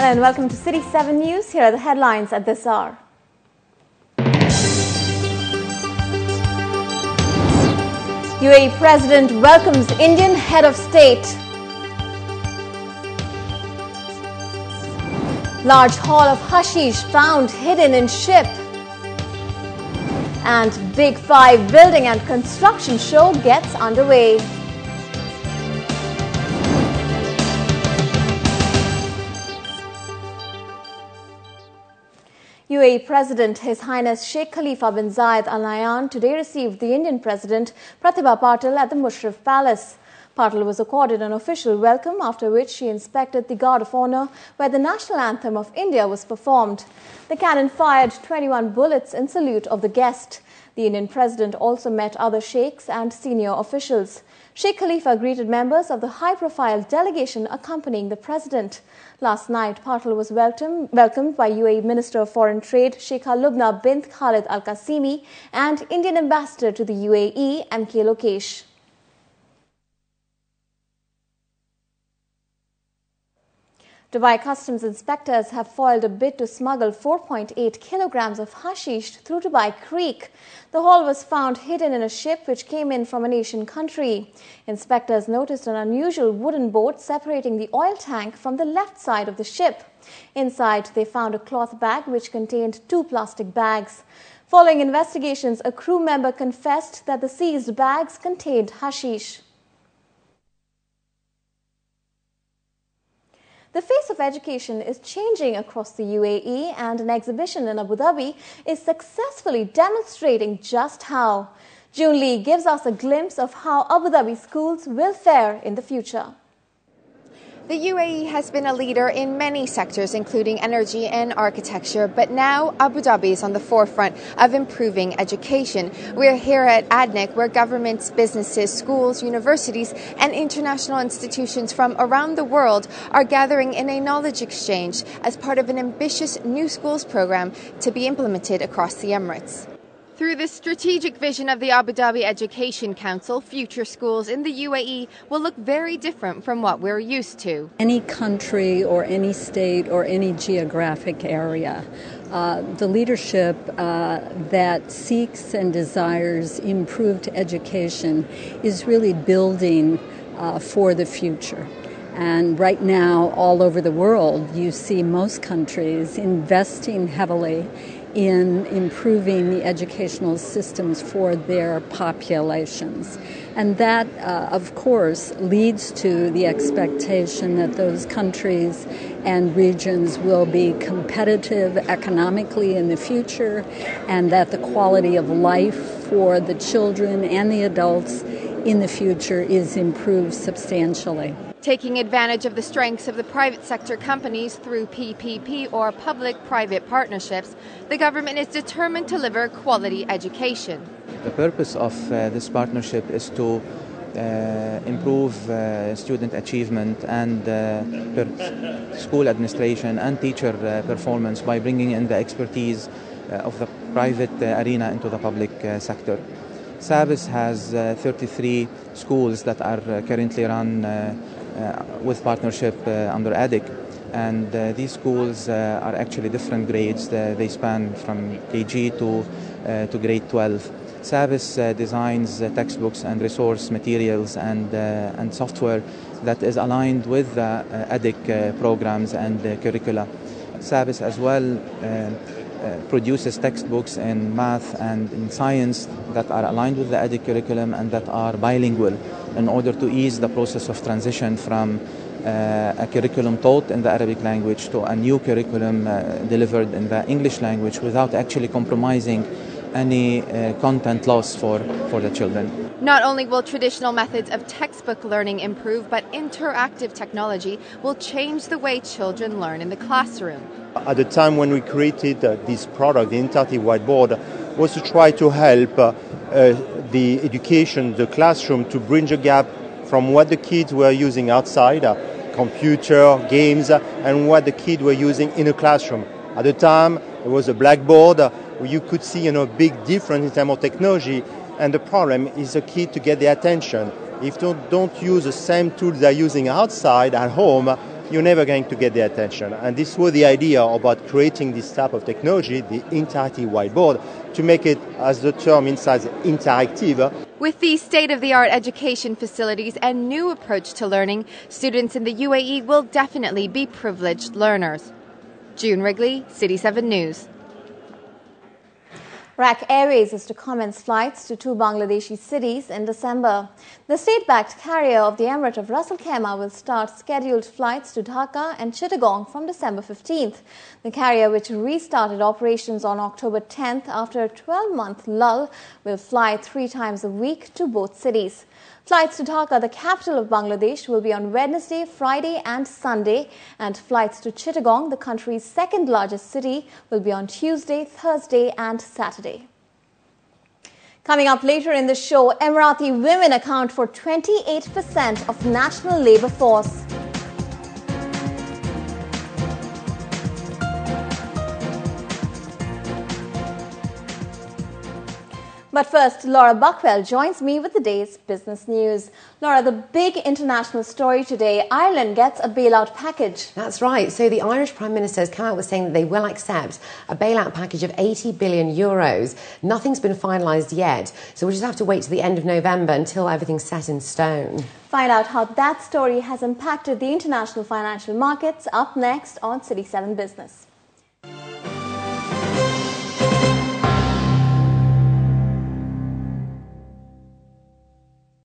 Hello and welcome to City 7 News. Here are the headlines at this hour. UAE President welcomes Indian head of state. Large haul of hashish found hidden in ship. And Big 5 building and construction show gets underway. UAE President His Highness Sheikh Khalifa bin Zayed Al Nahyan today received the Indian President Pratibha Patil at the Musharraf Palace. Patil was accorded an official welcome, after which she inspected the Guard of Honour, where the national anthem of India was performed. The cannon fired 21 bullets in salute of the guest. The Indian President also met other sheikhs and senior officials. Sheikh Khalifa greeted members of the high-profile delegation accompanying the President. Last night, Patil was welcomed by UAE Minister of Foreign Trade Sheikha Lubna bint Khalid Al Qasimi and Indian Ambassador to the UAE MK Lokesh. Dubai customs inspectors have foiled a bid to smuggle 4.8 kilograms of hashish through Dubai Creek. The haul was found hidden in a ship which came in from an Asian country. Inspectors noticed an unusual wooden boat separating the oil tank from the left side of the ship. Inside, they found a cloth bag which contained 2 plastic bags. Following investigations, a crew member confessed that the seized bags contained hashish. The face of education is changing across the UAE, and an exhibition in Abu Dhabi is successfully demonstrating just how. June Lee gives us a glimpse of how Abu Dhabi schools will fare in the future. The UAE has been a leader in many sectors, including energy and architecture, but now Abu Dhabi is on the forefront of improving education. We're here at ADNIC, where governments, businesses, schools, universities, and international institutions from around the world are gathering in a knowledge exchange as part of an ambitious new schools program to be implemented across the Emirates. Through the strategic vision of the Abu Dhabi Education Council, future schools in the UAE will look very different from what we're used to. Any country or any state or any geographic area, the leadership that seeks and desires improved education is really building for the future. And right now, all over the world, you see most countries investing heavily in improving the educational systems for their populations. And that, of course, leads to the expectation that those countries and regions will be competitive economically in the future, and that the quality of life for the children and the adults in the future is improved substantially. Taking advantage of the strengths of the private sector companies through PPP or public-private partnerships, the government is determined to deliver quality education. The purpose of this partnership is to improve student achievement and school administration and teacher performance by bringing in the expertise of the private arena into the public sector. SABIS has 33 schools that are currently run with partnership under ADIC, and these schools are actually different grades. They span from KG to grade 12. SABIS designs textbooks and resource materials and software that is aligned with the ADIC programs and curricula. SABIS as well produces textbooks in math and in science that are aligned with the ADIC curriculum and that are bilingual, in order to ease the process of transition from a curriculum taught in the Arabic language to a new curriculum delivered in the English language without actually compromising any content loss for the children. Not only will traditional methods of textbook learning improve, but interactive technology will change the way children learn in the classroom. At the time when we created this product, the interactive whiteboard, was to try to help the education, the classroom, to bridge a gap from what the kids were using outside, computer, games, and what the kids were using in a classroom. At the time, there was a blackboard where you could see a big difference in terms of technology, and the problem is the kid to get their attention. If they don't use the same tools they're using outside at home, you're never going to get their attention. And this was the idea about creating this type of technology, the interactive whiteboard, to make it, as the term inside, interactive. With these state-of-the-art education facilities and new approach to learning, students in the UAE will definitely be privileged learners. June Wrigley, City 7 News. RAC Airways is to commence flights to 2 Bangladeshi cities in December. The state-backed carrier of the Emirate of Ras Al Khaimah will start scheduled flights to Dhaka and Chittagong from December 15th. The carrier, which restarted operations on October 10th after a 12-month lull, will fly 3 times a week to both cities. Flights to Dhaka, the capital of Bangladesh, will be on Wednesday, Friday and Sunday, and flights to Chittagong, the country's second largest city, will be on Tuesday, Thursday and Saturday. Coming up later in the show, Emirati women account for 28% of national labour force. But first, Laura Buckwell joins me with the day's business news. Laura, the big international story today, Ireland gets a bailout package. That's right. So the Irish Prime Minister has come out with saying that they will accept a bailout package of 80 billion euros. Nothing's been finalised yet, so we'll just have to wait to the end of November until everything's set in stone. Find out how that story has impacted the international financial markets up next on City 7 Business.